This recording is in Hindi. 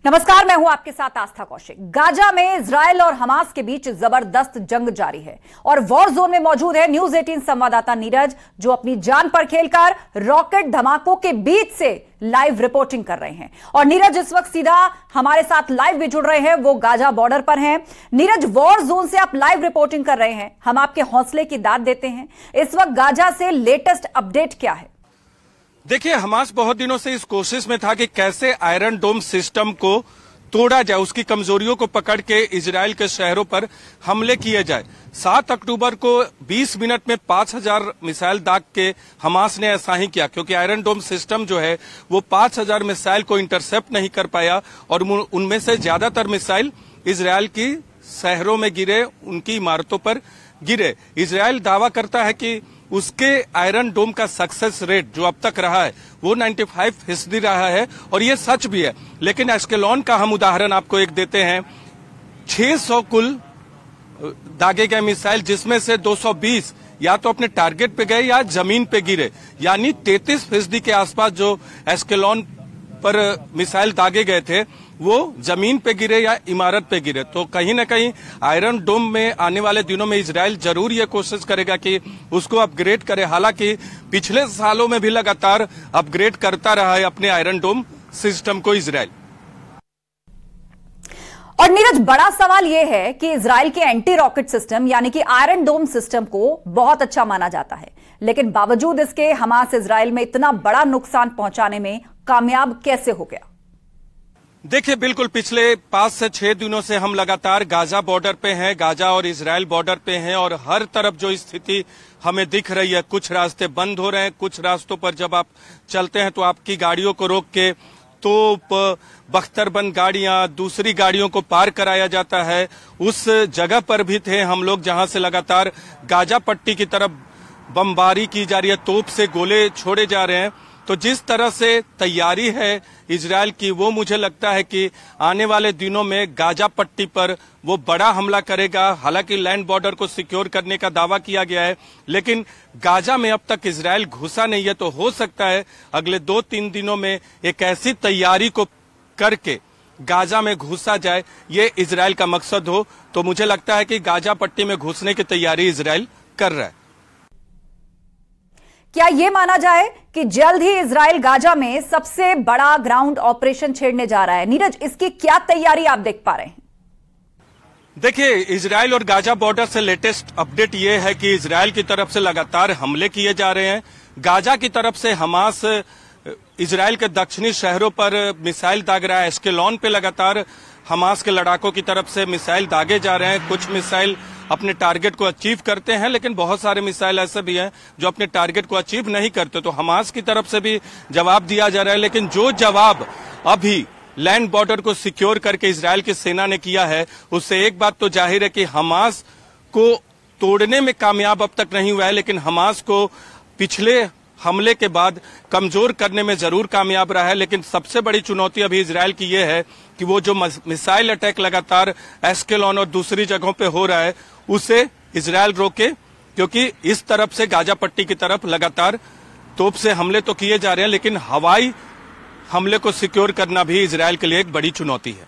नमस्कार, मैं हूं आपके साथ आस्था कौशिक। गाजा में इजरायल और हमास के बीच जबरदस्त जंग जारी है और वॉर जोन में मौजूद है न्यूज 18 संवाददाता नीरज, जो अपनी जान पर खेलकर रॉकेट धमाकों के बीच से लाइव रिपोर्टिंग कर रहे हैं। और नीरज इस वक्त सीधा हमारे साथ लाइव भी जुड़ रहे हैं, वो गाजा बॉर्डर पर हैं। नीरज, वॉर जोन से आप लाइव रिपोर्टिंग कर रहे हैं, हम आपके हौसले की दाद देते हैं। इस वक्त गाजा से लेटेस्ट अपडेट क्या है? देखिए, हमास बहुत दिनों से इस कोशिश में था कि कैसे आयरन डोम सिस्टम को तोड़ा जाए, उसकी कमजोरियों को पकड़ के इजराइल के शहरों पर हमले किए जाए। 7 अक्टूबर को 20 मिनट में 5000 मिसाइल दाग के हमास ने ऐसा ही किया, क्योंकि आयरन डोम सिस्टम जो है वो 5000 मिसाइल को इंटरसेप्ट नहीं कर पाया और उनमें से ज्यादातर मिसाइल इजराइल की शहरों में गिरे, उनकी इमारतों पर गिरे। इजराइल दावा करता है कि उसके आयरन डोम का सक्सेस रेट जो अब तक रहा है वो 95% रहा है, और ये सच भी है। लेकिन एस्केलॉन का हम उदाहरण आपको एक देते हैं। 600 कुल दागे गए मिसाइल, जिसमें से 220 या तो अपने टारगेट पे गए या जमीन पे गिरे, यानी 33% के आसपास जो एस्केलॉन पर मिसाइल दागे गए थे वो जमीन पे गिरे या इमारत पे गिरे। तो कहीं ना कहीं आयरन डोम में आने वाले दिनों में इजराइल जरूर ये कोशिश करेगा कि उसको अपग्रेड करे। हालांकि पिछले सालों में भी लगातार अपग्रेड करता रहा है अपने आयरन डोम सिस्टम को इजराइल। और नीरज, बड़ा सवाल यह है कि इजराइल के एंटी रॉकेट सिस्टम यानी कि आयरन डोम सिस्टम को बहुत अच्छा माना जाता है, लेकिन बावजूद इसके हमास इजराइल में इतना बड़ा नुकसान पहुंचाने में कामयाब कैसे हो गया? देखिए, बिल्कुल पिछले 5 से 6 दिनों से हम लगातार गाजा बॉर्डर पे हैं, गाजा और इजराइल बॉर्डर पे हैं, और हर तरफ जो स्थिति हमें दिख रही है, कुछ रास्ते बंद हो रहे हैं, कुछ रास्तों पर जब आप चलते हैं तो आपकी गाड़ियों को रोक के तोप, बख्तरबंद गाड़ियां, दूसरी गाड़ियों को पार कराया जाता है। उस जगह पर भी थे हम लोग जहां से लगातार गाजा पट्टी की तरफ बमबारी की जा रही है, तोप से गोले छोड़े जा रहे हैं। तो जिस तरह से तैयारी है इजराइल की, वो मुझे लगता है कि आने वाले दिनों में गाजा पट्टी पर वो बड़ा हमला करेगा। हालांकि लैंड बॉर्डर को सिक्योर करने का दावा किया गया है, लेकिन गाजा में अब तक इजराइल घुसा नहीं है। तो हो सकता है अगले 2-3 दिनों में एक ऐसी तैयारी को करके गाजा में घुसा जाए, ये इजराइल का मकसद हो। तो मुझे लगता है कि गाजा पट्टी में घुसने की तैयारी इजराइल कर रहा है। क्या यह माना जाए कि जल्द ही इजराइल गाजा में सबसे बड़ा ग्राउंड ऑपरेशन छेड़ने जा रहा है? नीरज, इसकी क्या तैयारी आप देख पा रहे हैं? देखिए, इजराइल और गाजा बॉर्डर से लेटेस्ट अपडेट ये है कि इजराइल की तरफ से लगातार हमले किए जा रहे हैं। गाजा की तरफ से हमास इजराइल के दक्षिणी शहरों पर मिसाइल दाग रहा है। एस्केलॉन पे लगातार हमास के लड़ाकों की तरफ से मिसाइल दागे जा रहे हैं। कुछ मिसाइल अपने टारगेट को अचीव करते हैं, लेकिन बहुत सारे मिसाइल ऐसे भी हैं जो अपने टारगेट को अचीव नहीं करते। तो हमास की तरफ से भी जवाब दिया जा रहा है, लेकिन जो जवाब अभी लैंड बॉर्डर को सिक्योर करके इजराइल की सेना ने किया है, उससे एक बात तो जाहिर है कि हमास को तोड़ने में कामयाब अब तक नहीं हुआ है, लेकिन हमास को पिछले हमले के बाद कमजोर करने में जरूर कामयाब रहा है। लेकिन सबसे बड़ी चुनौती अभी इजराइल की यह है कि वो जो मिसाइल अटैक लगातार एस्केलॉन और दूसरी जगहों पे हो रहा है, उसे इजराइल रोके, क्योंकि इस तरफ से गाजा पट्टी की तरफ लगातार तोप से हमले तो किए जा रहे हैं, लेकिन हवाई हमले को सिक्योर करना भी इजराइल के लिए एक बड़ी चुनौती है।